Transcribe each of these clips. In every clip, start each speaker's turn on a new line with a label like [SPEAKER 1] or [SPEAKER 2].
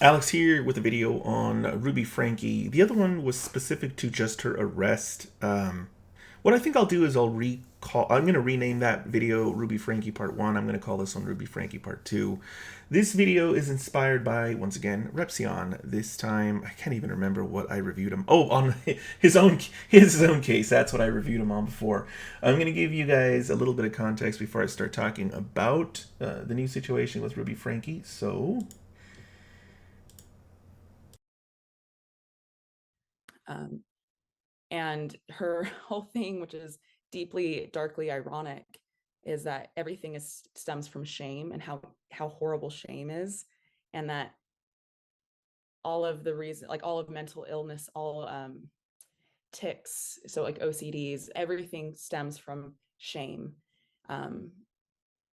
[SPEAKER 1] Alex here with a video on Ruby Franke. The other one was specific to just her arrest. What I think I'll do is I'm going to rename that video Ruby Franke Part 1. I'm going to call this one Ruby Franke Part 2. This video is inspired by, once again, Repsion. This time, I can't even remember what I reviewed him. Oh, on his own case. That's what I reviewed him on before. I'm going to give you guys a little bit of context before I start talking about the new situation with Ruby Franke. So...
[SPEAKER 2] And her whole thing, which is deeply, darkly ironic, is that everything stems from shame and how horrible shame is, and that all of the reason, like all of mental illness, all tics, so like OCDs, everything stems from shame,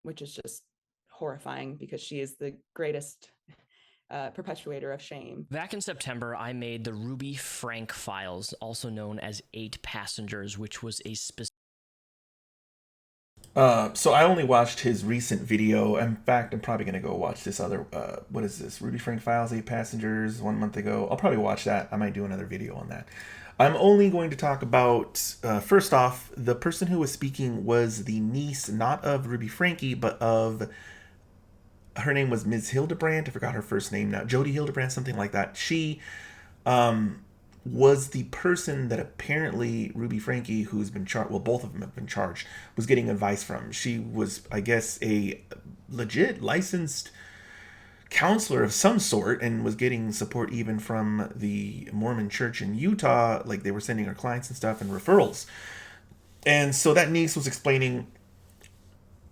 [SPEAKER 2] which is just horrifying because she is the greatest perpetuator of shame.
[SPEAKER 3] Back in September, I made the Ruby Franke files, also known as 8 Passengers, which was a specific...
[SPEAKER 1] So I only watched his recent video. In fact, I'm probably going to go watch this other, what is this? Ruby Franke Files, 8 Passengers, 1 month ago. I'll probably watch that. I might do another video on that. I'm only going to talk about, first off, the person who was speaking was the niece, not of Ruby Franke, but of... Her name was Ms. Hildebrandt. I forgot her first name now. Jodi Hildebrandt, something like that. She was the person that apparently Ruby Franke, who's been charged, well, both of them have been charged, was getting advice from. She was, I guess, a legit licensed counselor of some sort and was getting support even from the Mormon church in Utah. Like, they were sending her clients and stuff and referrals. And so that niece was explaining...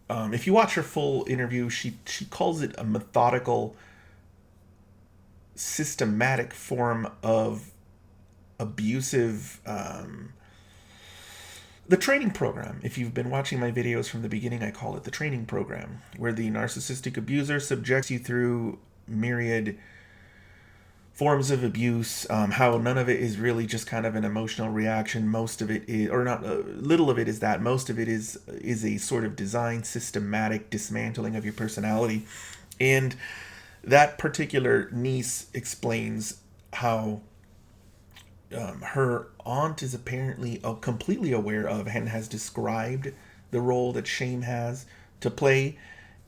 [SPEAKER 1] if you watch her full interview, she calls it a methodical, systematic form of abusive, the training program. If you've been watching my videos from the beginning, I call it the training program, where the narcissistic abuser subjects you through myriad forms of abuse, how none of it is really just kind of an emotional reaction. Most of it is, or not, little of it is that. Most of it is a sort of designed, systematic dismantling of your personality. And that particular niece explains how her aunt is apparently completely aware of and has described the role that shame has to play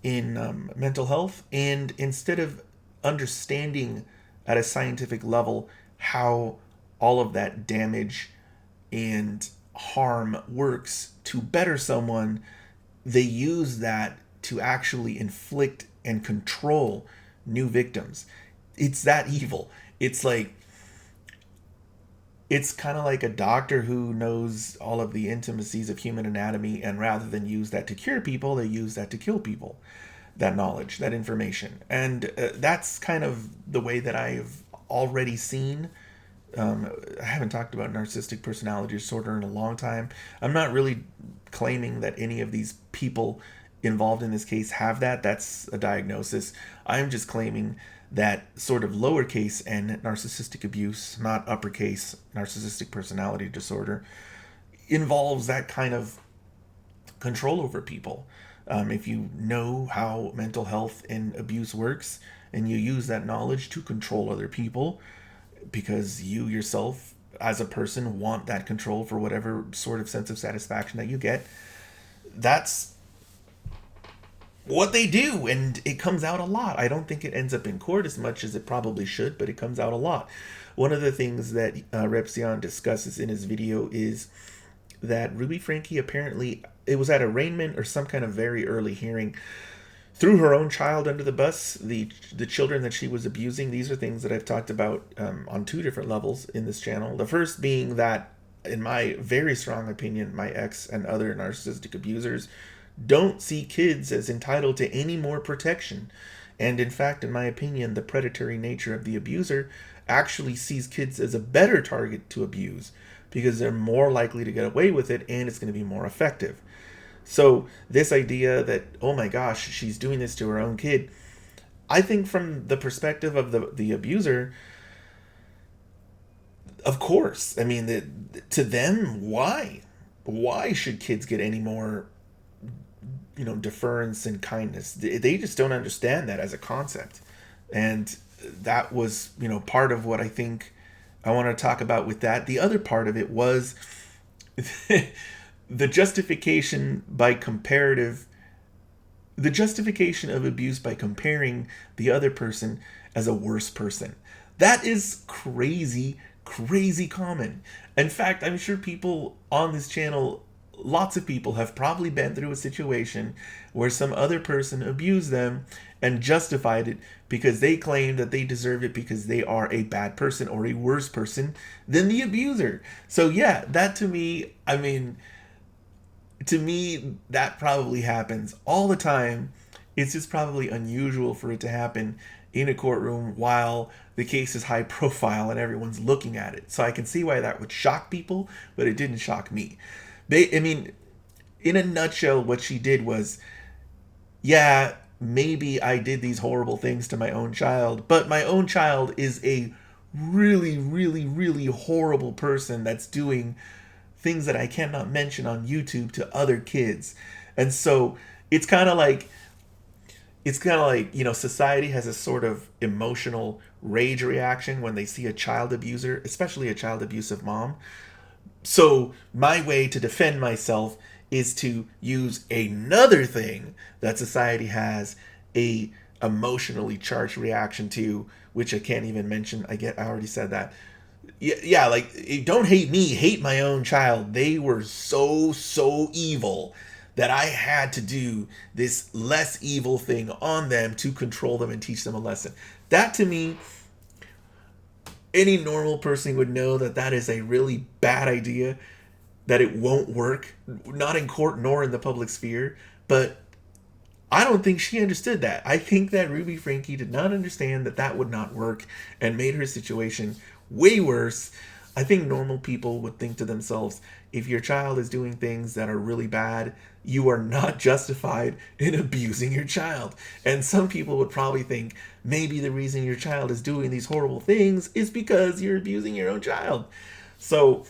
[SPEAKER 1] in mental health. And instead of understanding at a scientific level how all of that damage and harm works to better someone, they use that to actually inflict and control new victims. It's that evil. It's kind of like a doctor who knows all of the intimacies of human anatomy, and rather than use that to cure people, they use that to kill people. That knowledge, that information. And that's kind of the way that I've already seen. I haven't talked about narcissistic personality disorder in a long time. I'm not really claiming that any of these people involved in this case have that. That's a diagnosis. I'm just claiming that sort of lowercase n narcissistic abuse, not uppercase narcissistic personality disorder, involves that kind of control over people. If you know how mental health and abuse works, and you use that knowledge to control other people because you yourself as a person want that control for whatever sort of sense of satisfaction that you get, that's what they do. And it comes out a lot. I don't think it ends up in court as much as it probably should, but it comes out a lot. One of the things that Repsion discusses in his video is that Ruby Franke apparently, it was at arraignment or some kind of very early hearing, threw her own child under the bus, the children that she was abusing. These are things that I've talked about on 2 different levels in this channel. The first being that, in my very strong opinion, my ex and other narcissistic abusers don't see kids as entitled to any more protection. And in fact, in my opinion, the predatory nature of the abuser actually sees kids as a better target to abuse because they're more likely to get away with it and it's going to be more effective. So this idea that, oh my gosh, she's doing this to her own kid, I think from the perspective of the abuser, of course. I mean, to them, why? Why should kids get any more, deference and kindness? They just don't understand that as a concept. And that was, part of what I think I want to talk about with that. The other part of it was the justification of abuse by comparing the other person as a worse person. That is crazy, crazy common. In fact, I'm sure people on this channel, lots of people have probably been through a situation where some other person abused them and justified it because they claim that they deserve it because they are a bad person or a worse person than the abuser. So yeah, that to me, that probably happens all the time. It's just probably unusual for it to happen in a courtroom while the case is high profile and everyone's looking at it. So I can see why that would shock people, but it didn't shock me. In a nutshell, what she did was, yeah, maybe I did these horrible things to my own child, but my own child is a really, really, really horrible person that's doing things that I cannot mention on YouTube to other kids. And so it's kind of like, society has a sort of emotional rage reaction when they see a child abuser, especially a child abusive mom. So my way to defend myself is to use another thing that society has a emotionally charged reaction to, which I can't even mention. I already said that. Yeah, like, don't hate me, hate my own child. They were so evil that I had to do this less evil thing on them to control them and teach them a lesson. That, to me, any normal person would know that that is a really bad idea, that it won't work, not in court nor in the public sphere. But I don't think she understood that. I think that Ruby Franke did not understand that that would not work and made her situation way worse. I think normal people would think to themselves, if your child is doing things that are really bad, you are not justified in abusing your child. And some people would probably think maybe the reason your child is doing these horrible things is because you're abusing your own child. So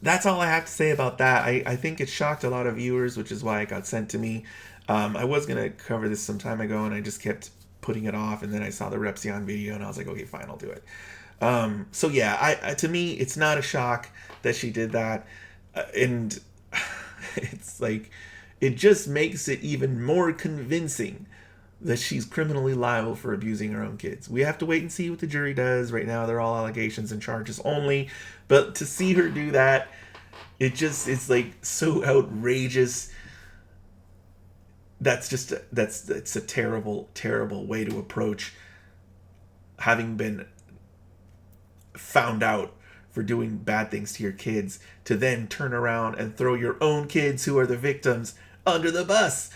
[SPEAKER 1] that's all I have to say about that. I think it shocked a lot of viewers, which is why it got sent to me. I was going to cover this some time ago, and I just kept putting it off, and then I saw the Repsion video, and I was like, okay, fine, I'll do it. So yeah, to me, it's not a shock that she did that. And it's like, it just makes it even more convincing that she's criminally liable for abusing her own kids. We have to wait and see what the jury does. Right now, they're all allegations and charges only. But to see her do that, it's like so outrageous. It's a terrible, terrible way to approach having been found out for doing bad things to your kids, to then turn around and throw your own kids, who are the victims, under the bus.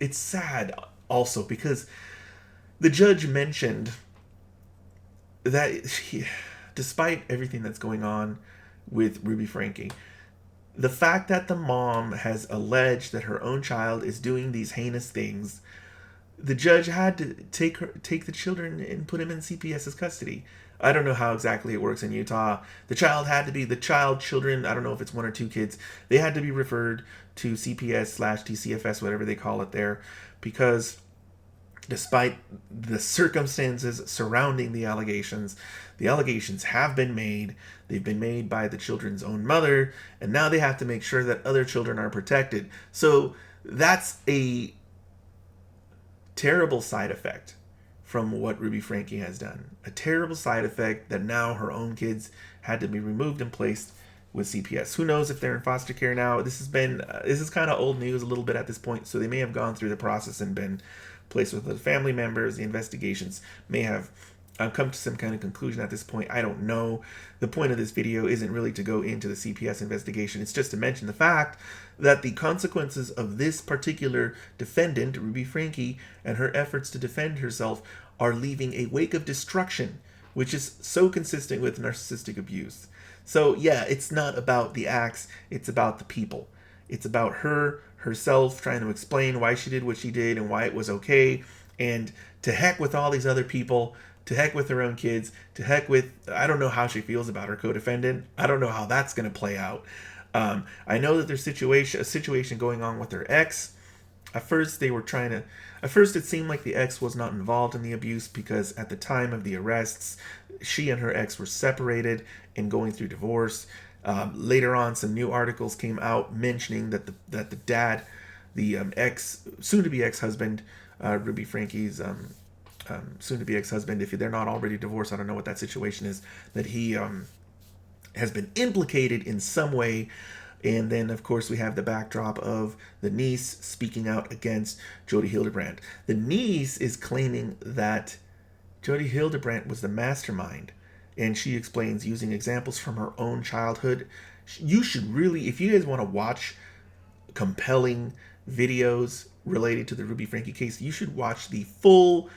[SPEAKER 1] It's sad also because the judge mentioned that despite everything that's going on with Ruby Franke, the fact that the mom has alleged that her own child is doing these heinous things, the judge had to take the children and put him in CPS's custody. I don't know how exactly it works in Utah. The children, I don't know if it's one or two kids, they had to be referred to CPS/TCFS, whatever they call it there, because despite the circumstances surrounding the allegations have been made. They've been made by the children's own mother, and now they have to make sure that other children are protected. So that's a terrible side effect from what Ruby Franke has done. A terrible side effect that now her own kids had to be removed and placed with CPS. Who knows if they're in foster care now? This is kind of old news a little bit at this point, so they may have gone through the process and been placed with the family members. The investigations may have come to some kind of conclusion at this point. I don't know. The point of this video isn't really to go into the CPS investigation. It's just to mention the fact that the consequences of this particular defendant, Ruby Franke, and her efforts to defend herself are leaving a wake of destruction, which is so consistent with narcissistic abuse. So yeah, it's not about the acts, it's about the people. It's about herself trying to explain why she did what she did and why it was okay. And to heck with all these other people, to heck with her own kids, to heck with, I don't know how she feels about her co-defendant. I don't know how that's going to play out. I know that there's a situation going on with her ex. At first, they were trying to. At first, it seemed like the ex was not involved in the abuse because at the time of the arrests, she and her ex were separated and going through divorce. Later on, some new articles came out mentioning that the dad, the ex, soon to be ex husband, Ruby Franke's soon to be ex husband, if they're not already divorced, I don't know what that situation is, that he has been implicated in some way. And then, of course, we have the backdrop of the niece speaking out against Jodi Hildebrandt. The niece is claiming that Jodi Hildebrandt was the mastermind. And she explains using examples from her own childhood. You should really, if you guys want to watch compelling videos related to the Ruby Franke case, you should watch the full,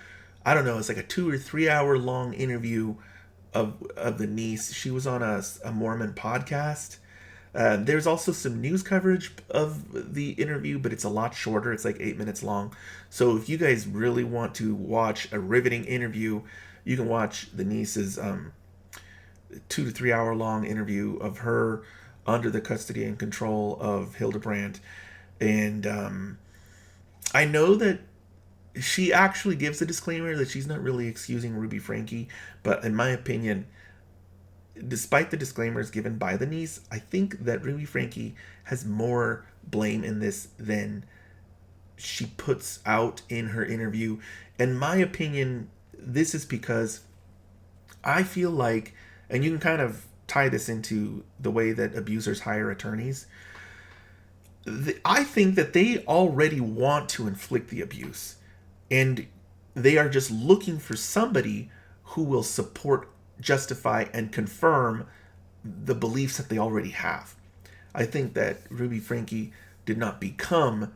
[SPEAKER 1] I don't know, it's like a 2 or 3 hour long interview of the niece. She was on a Mormon podcast. There's also some news coverage of the interview, but it's a lot shorter. It's like 8 minutes long. So if you guys really want to watch a riveting interview, you can watch the niece's 2 to 3 hour long interview of her under the custody and control of Hildebrandt. And I know that she actually gives a disclaimer that she's not really excusing Ruby Franke, but in my opinion, despite the disclaimers given by the niece, I think that Ruby Franke has more blame in this than she puts out in her interview. In my opinion, this is because I feel like, and you can kind of tie this into the way that abusers hire attorneys, I think that they already want to inflict the abuse, and they are just looking for somebody who will support, justify, and confirm the beliefs that they already have. I think that Ruby Franke did not become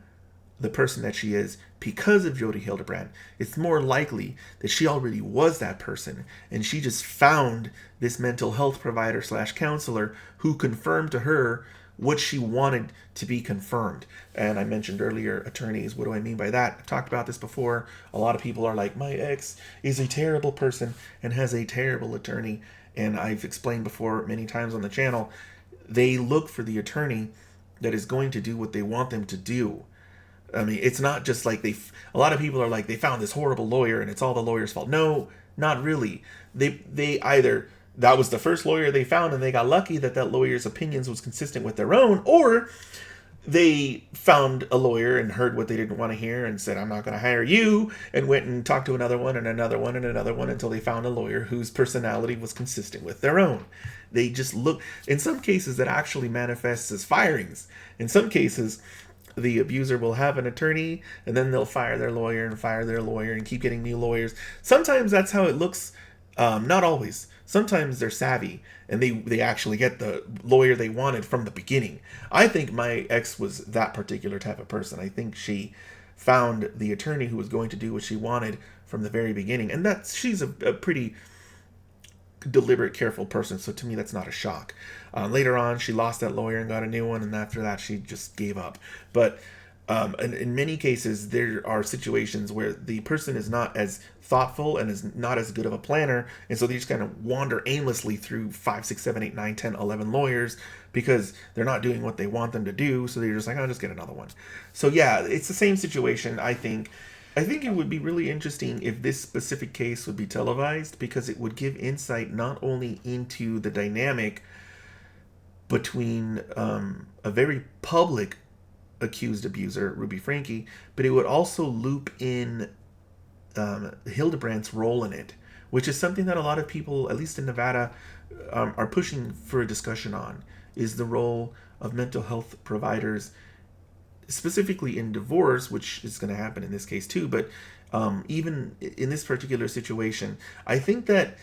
[SPEAKER 1] the person that she is because of Jodi Hildebrandt. It's more likely that she already was that person, and she just found this mental health provider / counselor who confirmed to her what she wanted to be confirmed. And I mentioned earlier, attorneys. What do I mean by that? I've talked about this before. A lot of people are like, my ex is a terrible person and has a terrible attorney. And I've explained before many times on the channel, they look for the attorney that is going to do what they want them to do. I mean, it's not just like a lot of people are like, they found this horrible lawyer and it's all the lawyer's fault. No, not really. They either, that was the first lawyer they found and they got lucky that lawyer's opinions was consistent with their own, or they found a lawyer and heard what they didn't want to hear and said, I'm not going to hire you, and went and talked to another one and another one and another one until they found a lawyer whose personality was consistent with their own. They just look, in some cases that actually manifests as firings. In some cases, the abuser will have an attorney and then they'll fire their lawyer and keep getting new lawyers. Sometimes that's how it looks. Not always. Sometimes they're savvy and they actually get the lawyer they wanted from the beginning. I think my ex was that particular type of person. I think she found the attorney who was going to do what she wanted from the very beginning. And she's a pretty deliberate, careful person. So to me, that's not a shock. Later on, she lost that lawyer and got a new one. And after that, she just gave up. But in many cases, there are situations where the person is not as thoughtful and is not as good of a planner. And so they just kind of wander aimlessly through 5, 6, 7, 8, 9, 10, 11 lawyers because they're not doing what they want them to do. So they're just like, I'll just get another one. So yeah, it's the same situation, I think. I think it would be really interesting if this specific case would be televised, because it would give insight not only into the dynamic between a very public accused abuser, Ruby Franke, but it would also loop in Hildebrandt's role in it, which is something that a lot of people, at least in Nevada, are pushing for a discussion on, is the role of mental health providers, specifically in divorce, which is going to happen in this case too, but even in this particular situation, I think that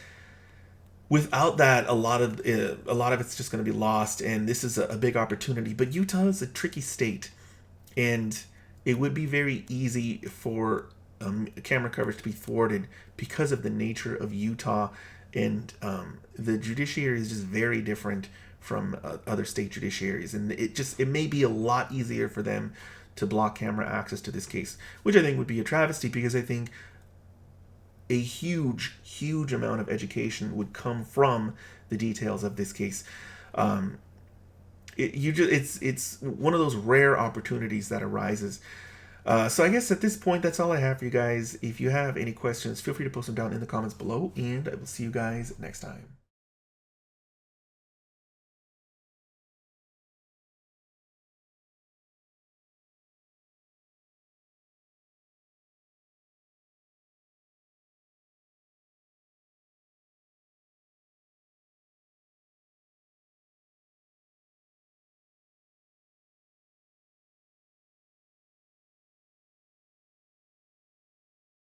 [SPEAKER 1] without that, a lot of it's just going to be lost, and this is a big opportunity. But Utah is a tricky state, and it would be very easy for camera coverage to be thwarted because of the nature of Utah, and the judiciary is just very different from other state judiciaries, and it may be a lot easier for them to block camera access to this case, which I think would be a travesty, because I think a huge amount of education would come from the details of this case. It's one of those rare opportunities that arises. So I guess at this point, that's all I have for you guys. If you have any questions, feel free to post them down in the comments below, and I will see you guys next time.